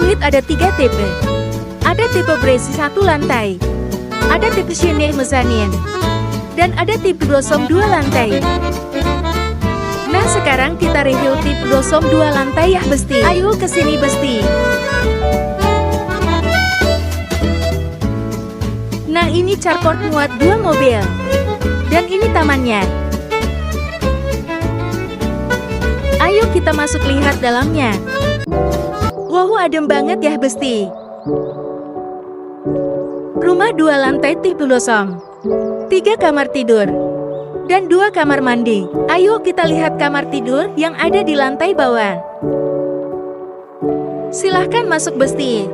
suite ada 3 tipe. Ada tipe Brazy 1 lantai. Ada tipe Chenille Mezzanine. Dan ada tipe Blossom 2 lantai. Nah, sekarang kita review tipe Blossom 2 lantai ya Besti. Ayo kesini Besti. Nah, ini carport muat 2 mobil. Dan ini tamannya. Ayo kita masuk lihat dalamnya. Wow, adem banget ya Besti. Rumah 2 lantai tipe Blossom. 3 kamar tidur. Dan 2 kamar mandi. Ayo kita lihat kamar tidur yang ada di lantai bawah. Silahkan masuk Besti.